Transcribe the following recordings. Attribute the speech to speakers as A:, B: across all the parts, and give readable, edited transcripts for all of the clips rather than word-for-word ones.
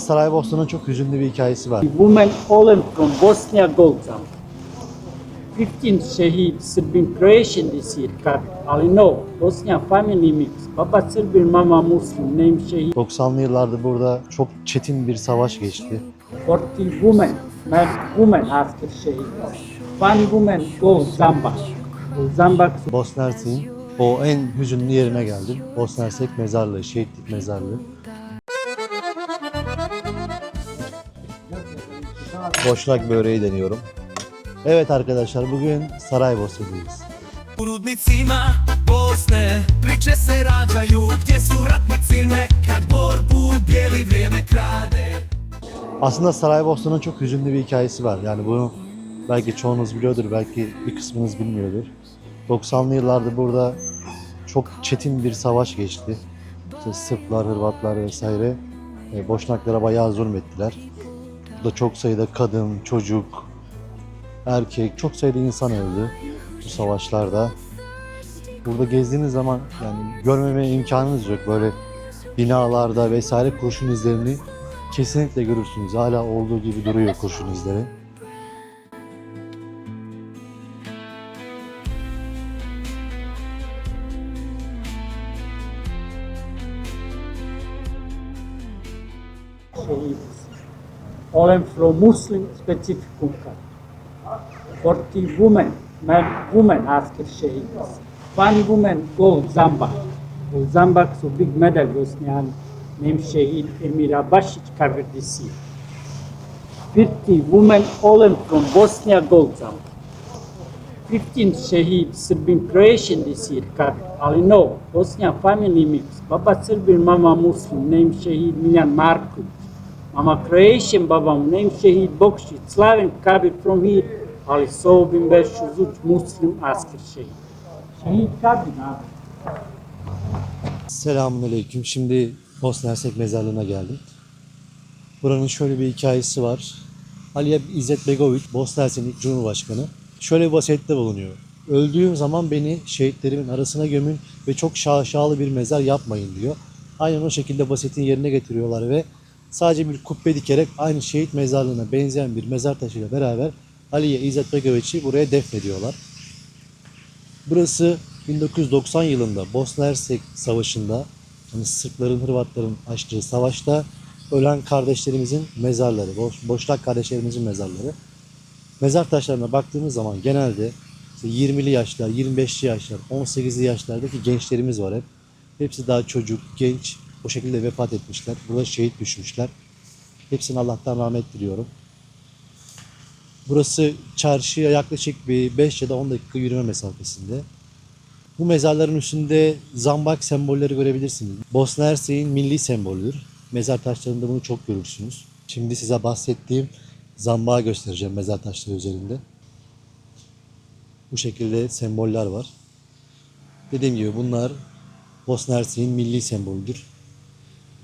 A: Saraybosna'nın çok hüzünlü bir hikayesi var.
B: Women fallen from Bosnia Golzan. 15 şehit Srbin Croatian this year. Ali no, Bosnia family mix. Baba Srbin, mama Muslim. Name şehit.
A: 90'lı yıllarda burada çok çetin bir savaş geçti.
B: 40 women, men, women after şehit. One woman go Zambak. Zambak
A: Bosna Hersek'in o en hüzünlü yerine geldim. Bosna Hersek mezarlığı, şehitlik mezarlığı. Boşnak böreği deniyorum. Evet arkadaşlar, bugün Saraybosna'dayız.
C: U rudnicima Bosne priče se rađaju gdje su ratnici nekad borbu bijeli vrijeme krade.
A: Aslında Saraybosna'nın çok hüzünlü bir hikayesi var. Yani bunu belki çoğunuz biliyordur, belki bir kısmınız bilmiyordur. 90'lı yıllarda burada çok çetin bir savaş geçti. İşte Sırplar, Hırvatlar vesaire Boşnaklara bayağı zulmettiler. Burada çok sayıda kadın, çocuk, erkek, çok sayıda insan öldü bu savaşlarda. Burada gezdiğiniz zaman yani görmeme imkanınız yok. Böyle binalarda vesaire kurşun izlerini kesinlikle görürsünüz. Hala olduğu gibi duruyor kurşun izleri.
B: şehit. All from Muslim specific country. 40 women, men, women after şehit. One woman go Zambak. Zambak so big medal Bosnian. Name şehit Emira Bašić covered this year. 50 women all from Bosnia gold Zambak. 15 şehit Srbin Croatian this year. Ali no, Bosnia family mix. Baba Srbin, mama Muslim. Name şehit Miljan Marković. Mama Croatian, babam name şehit Bokšić. Slaven Kabir from here. Ali Sobin Bešuzuć Muslim asker şehit. Şehit Kabir abi.
A: Selamünaleyküm. Şimdi Bosna Hersek mezarlığına geldim. Buranın şöyle bir hikayesi var. Aliye İzzet Begović, Bosna Hersek'in ilk Cumhurbaşkanı, şöyle bir vasiyette bulunuyor. Öldüğüm zaman beni şehitlerimin arasına gömün ve çok şaşalı bir mezar yapmayın diyor. Aynen o şekilde vasiyetin yerine getiriyorlar ve sadece bir kubbe dikerek aynı şehit mezarlığına benzeyen bir mezar taşıyla beraber Aliye İzzet Begović'i buraya defnediyorlar. Burası 1990 yılında Bosna Hersek Savaşı'nda, yani Sırpların, Hırvatların açtığı savaşta ölen kardeşlerimizin mezarları, Boşnak kardeşlerimizin mezarları. Mezar taşlarına baktığımız zaman genelde 20'li yaşlar, 25'li yaşlar, 18'li yaşlardaki gençlerimiz var hep. Hepsi daha çocuk, genç, o şekilde vefat etmişler. Burada şehit düşmüşler. Hepsine Allah'tan rahmet diliyorum. Burası çarşıya yaklaşık bir 5 ya da 10 dakika yürüme mesafesinde. Bu mezarların üstünde zambak sembolleri görebilirsiniz. Bosna Hersek'in milli sembolüdür. Mezar taşlarında bunu çok görürsünüz. Şimdi size bahsettiğim zambağı göstereceğim mezar taşları üzerinde. Bu şekilde semboller var. Dediğim gibi bunlar Bosna Hersek'in milli sembolüdür.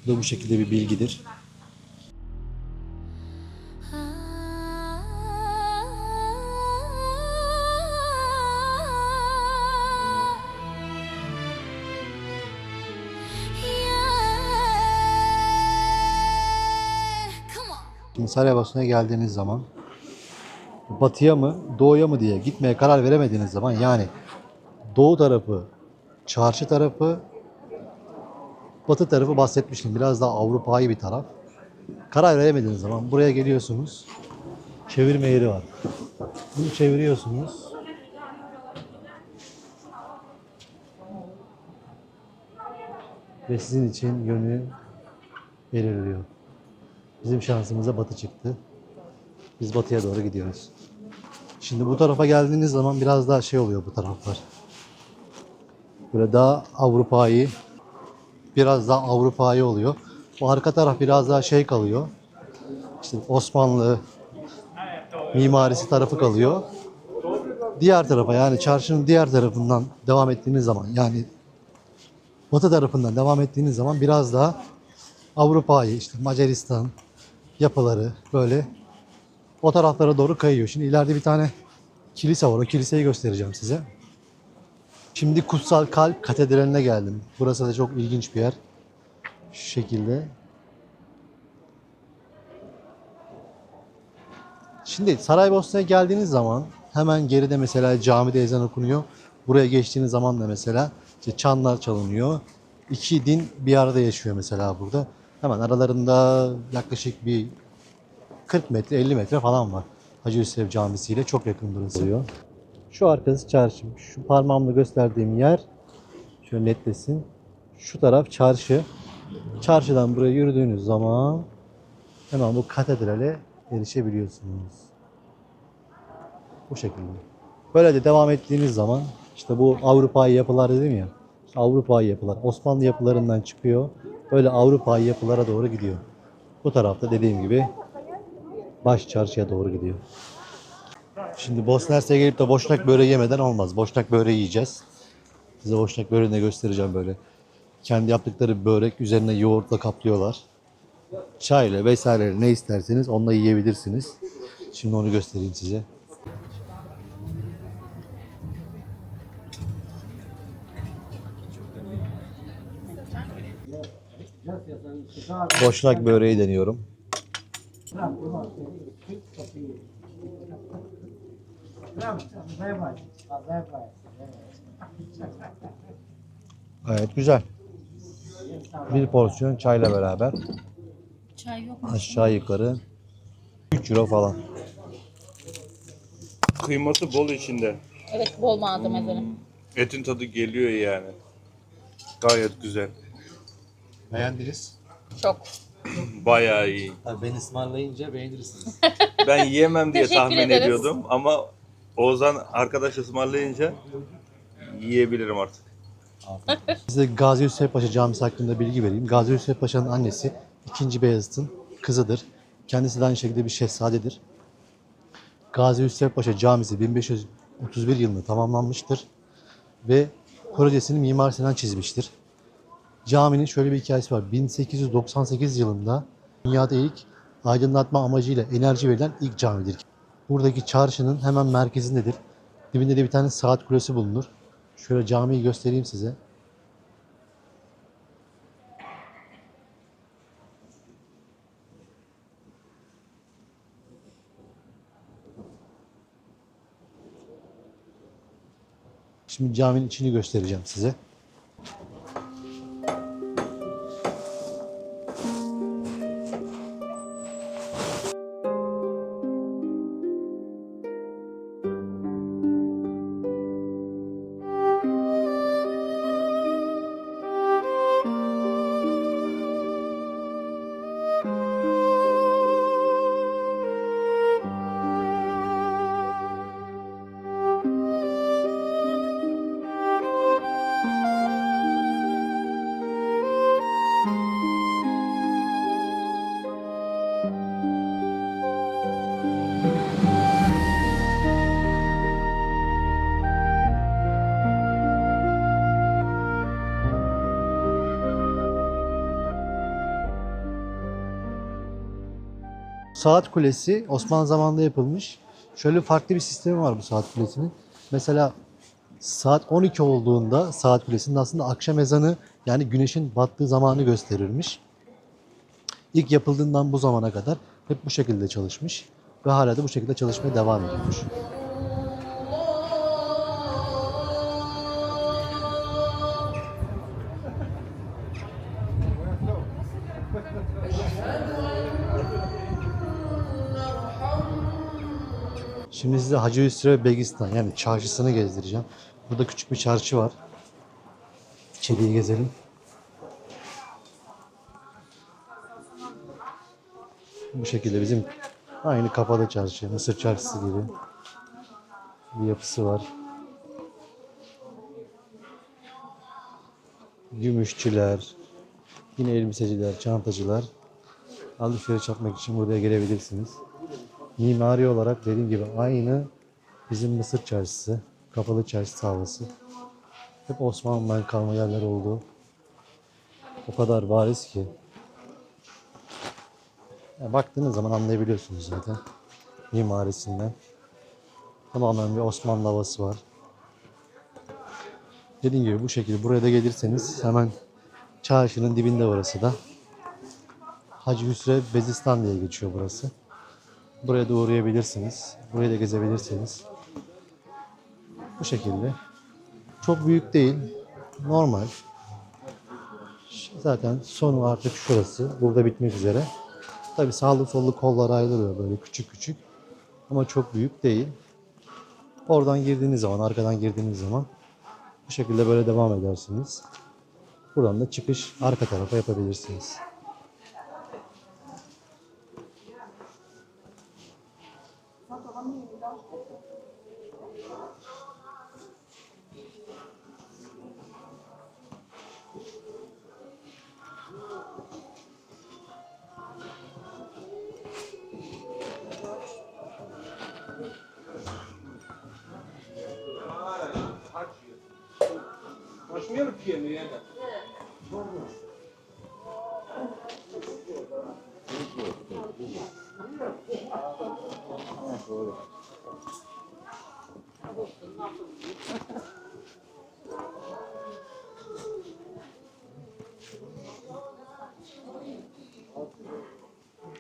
A: Bu da bu şekilde bir bilgidir. Şimdi Saraybosna'ya geldiğiniz zaman batıya mı doğuya mı diye gitmeye karar veremediğiniz zaman, yani doğu tarafı, çarşı tarafı, batı tarafı bahsetmiştim. Biraz daha Avrupa'yı bir taraf. Karar veremediğiniz zaman buraya geliyorsunuz. Çevirme yeri var. Bunu çeviriyorsunuz. Ve sizin için yönü belirliyor. Bizim şansımıza batı çıktı. Biz batıya doğru gidiyoruz. Şimdi bu tarafa geldiğiniz zaman biraz daha şey oluyor bu taraflar. Böyle daha Avrupa'yı, biraz daha Avrupa'yı oluyor. Bu arka taraf biraz daha şey kalıyor. İşte Osmanlı mimarisi tarafı kalıyor. Diğer tarafa, yani çarşının diğer tarafından devam ettiğiniz zaman, yani batı tarafından devam ettiğiniz zaman biraz daha Avrupa'yı, işte Macaristan yapıları böyle o taraflara doğru kayıyor. Şimdi ileride bir tane kilise var. O kiliseyi göstereceğim size. Şimdi Kutsal Kalp Katedrali'ne geldim. Burası da çok ilginç bir yer. Şu şekilde. Şimdi Saraybosna'ya geldiğiniz zaman hemen geride mesela camide ezan okunuyor. Buraya geçtiğiniz zaman da mesela işte çanlar çalınıyor. İki din bir arada yaşıyor mesela burada. Hemen aralarında yaklaşık bir 40 metre 50 metre falan var. Hacı Hüseyin Camisi ile çok yakın burası. Oluyor. Şu arkası çarşı. Şu parmağımla gösterdiğim yer şöyle netlesin. Şu taraf çarşı. Çarşıdan buraya yürüdüğünüz zaman hemen bu katedrale erişebiliyorsunuz. Bu şekilde. Böyle de devam ettiğiniz zaman işte bu Avrupa'yı yapılar dedim ya. İşte Avrupa'yı yapılar Osmanlı yapılarından çıkıyor. Böyle Avrupa'yı yapılara doğru gidiyor. Bu tarafta dediğim gibi baş çarşıya doğru gidiyor. Şimdi Bosna Hersek'e gelip de boşnak böreği yemeden olmaz. Boşnak böreği yiyeceğiz. Size boşnak böreğini de göstereceğim böyle. Kendi yaptıkları börek üzerine yoğurtla kaplıyorlar. Çayla vesaire ne isterseniz onunla yiyebilirsiniz. Şimdi onu göstereyim size. Boşnak böreği deniyorum. Evet güzel. Bir porsiyon çayla beraber
D: Çay yok mu?
A: aşağı yukarı 3 euro falan.
E: Kıyması bol içinde.
D: Evet, bol malzemeli.
E: Etin tadı geliyor yani. Gayet güzel.
A: Beğendiniz?
D: Çok.
E: Bayağı iyi.
A: Ben ısmarlayınca beğenirsiniz.
E: Ben yiyemem diye
D: Teşekkür
E: tahmin
D: ederiz.
E: ediyordum ama Oğuzhan arkadaş ısmarlayınca yiyebilirim artık.
A: Size Gazi Hüseyin Paşa Camisi hakkında bilgi vereyim. Gazi Hüseyin Paşa'nın annesi 2. Beyazıt'ın kızıdır. Kendisi de aynı şekilde bir şehzadedir. Gazi Hüseyin Paşa Camisi 1531 yılında tamamlanmıştır. Ve projesini Mimar Sinan çizmiştir. Caminin şöyle bir hikayesi var. 1898 yılında dünyada ilk aydınlatma amacıyla enerji verilen ilk camidir. Buradaki çarşının hemen merkezindedir. Dibinde de bir tane saat kulesi bulunur. Şöyle camiyi göstereyim size. Şimdi caminin içini göstereceğim size. Saat kulesi Osmanlı zamanında yapılmış. Şöyle farklı bir sistemi var bu saat kulesinin. Mesela saat 12 olduğunda saat kulesinin aslında akşam ezanı yani güneşin battığı zamanı gösterirmiş. İlk yapıldığından bu zamana kadar hep bu şekilde çalışmış ve hala da bu şekilde çalışmaya devam ediyormuş. Şimdi size Hacı Hüsrev Begistan yani çarşısını gezdireceğim. Burada küçük bir çarşı var. İçeriye gezelim. Bu şekilde bizim aynı kapalı çarşı, Mısır çarşısı gibi bir yapısı var. Gümüşçüler, yine elbiseciler, çantacılar alışveriş yapmak için buraya gelebilirsiniz. Mimari olarak dediğim gibi aynı bizim Mısır çarşısı, kapalı çarşı havası. Hep Osmanlı'dan kalma yerler oldu. O kadar bariz ki. Ya baktığınız zaman anlayabiliyorsunuz zaten mimarisinden. Tamamen bir Osmanlı havası var. Dediğim gibi bu şekilde buraya da gelirseniz hemen çarşının dibinde burası da. Hacı Hüsrev Bezistan diye geçiyor burası. Buraya da uğrayabilirsiniz. Burayı da gezebilirsiniz. Bu şekilde. Çok büyük değil. Normal. Zaten sonu artık şurası. Burada bitmek üzere. Tabii sağlı sollu kollar ayrılıyor böyle küçük küçük. Ama çok büyük değil. Oradan girdiğiniz zaman, arkadan girdiğiniz zaman bu şekilde böyle devam edersiniz. Buradan da çıkış arka tarafa yapabilirsiniz.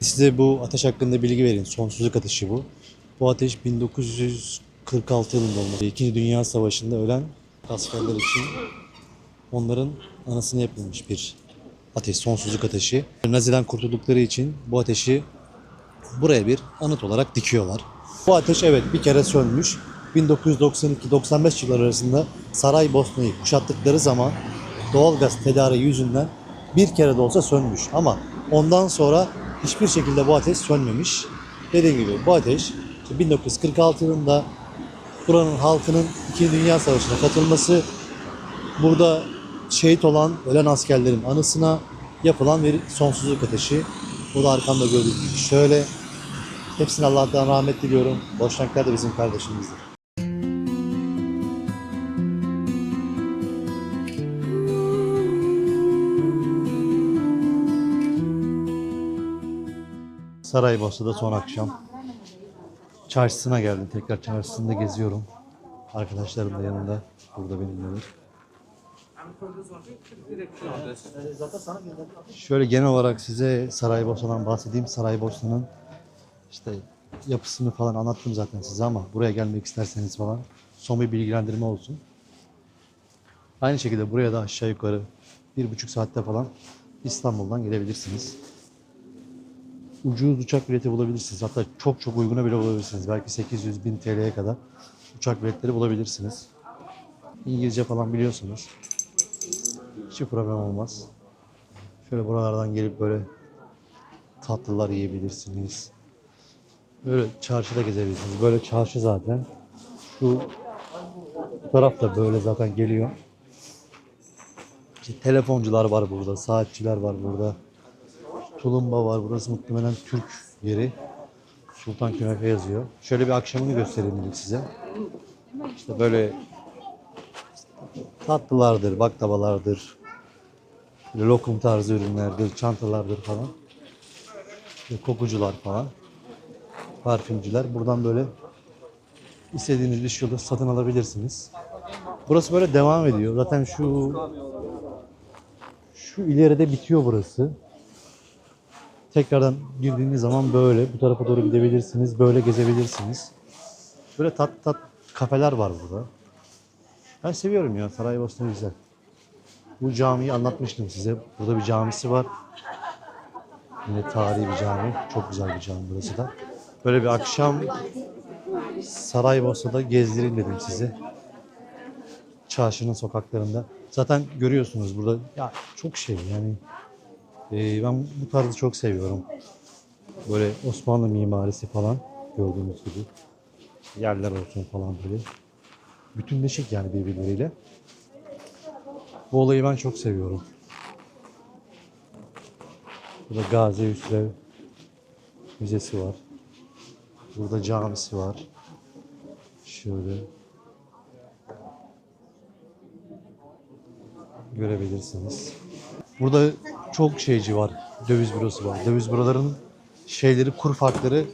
A: Size bu ateş hakkında bilgi vereyim. Sonsuzluk ateşi bu. Bu ateş 1946 yılında olmalı. İkinci Dünya Savaşı'nda ölen askerler için onların anısına yapılmış bir ateş, sonsuzluk ateşi. Nazi'den kurtuldukları için bu ateşi buraya bir anıt olarak dikiyorlar. Bu ateş evet bir kere sönmüş. 1992-95 yılları arasında Saraybosna'yı kuşattıkları zaman doğalgaz tedariği yüzünden bir kere de olsa sönmüş. Ama ondan sonra hiçbir şekilde bu ateş sönmemiş. Dediğim gibi bu ateş 1946 yılında buranın halkının 2. Dünya Savaşı'na katılması, burada şehit olan ölen askerlerin anısına yapılan bir sonsuzluk ateşi. Bu da arkamda gördüğünüz gibi şöyle. Hepsine Allah'tan rahmet diliyorum. Boşnaklar da bizim kardeşimizdir. Saraybosna'da son akşam. Çarşısına geldim. Tekrar çarşısında geziyorum. Arkadaşlarım da yanında. Burada benimleler. Şöyle genel olarak size Saraybosna'dan bahsedeyim. Saraybosna'nın işte yapısını falan anlattım zaten size ama buraya gelmek isterseniz falan son bir bilgilendirme olsun. Aynı şekilde buraya da aşağı yukarı 1,5 saatte falan İstanbul'dan gelebilirsiniz. Ucuz uçak bileti bulabilirsiniz. Hatta çok çok uyguna bile bulabilirsiniz. Belki 800.000 TL'ye kadar uçak biletleri bulabilirsiniz. İngilizce falan biliyorsunuz. Hiç problem olmaz. Şöyle buralardan gelip böyle tatlılar yiyebilirsiniz. Böyle çarşıda gezebilirsiniz. Böyle çarşı zaten. Şu taraf da böyle zaten geliyor. İşte telefoncular var burada, saatçiler var burada. Tulumba var. Burası muhtemelen Türk yeri. Sultan Künefe yazıyor. Şöyle bir akşamını göstereyim dedik size. İşte böyle tatlılardır, baklavalardır, böyle lokum tarzı ürünlerdir, çantalardır falan. Ve kokucular falan. Parfümcüler. Buradan böyle istediğiniz bir şey satın alabilirsiniz. Burası böyle devam ediyor. Zaten şu ileride bitiyor burası. Tekrardan girdiğiniz zaman böyle bu tarafa doğru gidebilirsiniz. Böyle gezebilirsiniz. Böyle tat kafeler var burada. Ben seviyorum ya. Saraybosna güzel. Bu camiyi anlatmıştım size. Burada bir camisi var. Yine tarihi bir cami. Çok güzel bir cami burası da. Böyle bir akşam Saraybosna'da gezdireyim dedim size. Çarşının sokaklarında. Zaten görüyorsunuz burada ya çok şey yani. Ben bu tarzı çok seviyorum. Böyle Osmanlı mimarisi falan gördüğünüz gibi. Yerler olsun falan böyle. Bütünleşik yani birbirleriyle. Bu olayı ben çok seviyorum. Burada Gazi Hüsrev Müzesi var. Burada camisi var. Şöyle görebilirsiniz. Burada çok şeyci var. Döviz bürosu var. Döviz büroların şeyleri, kur farkları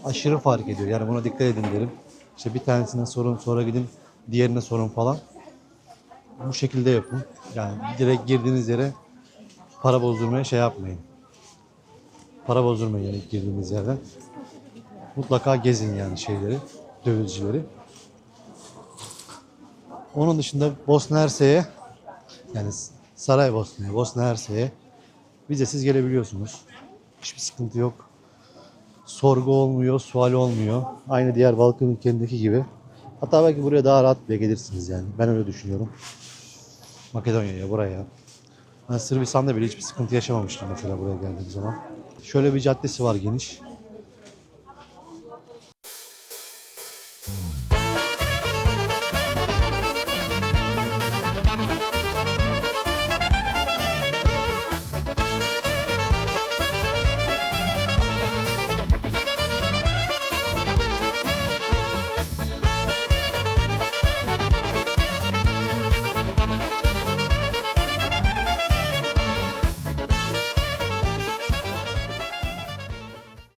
A: aşırı fark ediyor. Yani buna dikkat edin derim. İşte bir tanesine sorun, sonra gidin diğerine sorun falan. Bu şekilde yapın. Yani direkt girdiğiniz yere para bozdurmaya şey yapmayın. Para bozdurmayın yani girdiğiniz yerden. Mutlaka gezin yani şeyleri, dövizcileri. Onun dışında Bosna Hersek'e yani Saraybosna'ya, Bosna Hersek'e vizesiz gelebiliyorsunuz. Hiçbir sıkıntı yok. Sorgu olmuyor, sual olmuyor. Aynı diğer Balkan ülkelerindeki gibi. Hatta belki buraya daha rahat bile gelirsiniz yani. Ben öyle düşünüyorum. Makedonya'ya, buraya. Ben Sırbistan'da bile hiçbir sıkıntı yaşamamıştım mesela buraya geldiğim zaman. Şöyle bir caddesi var geniş.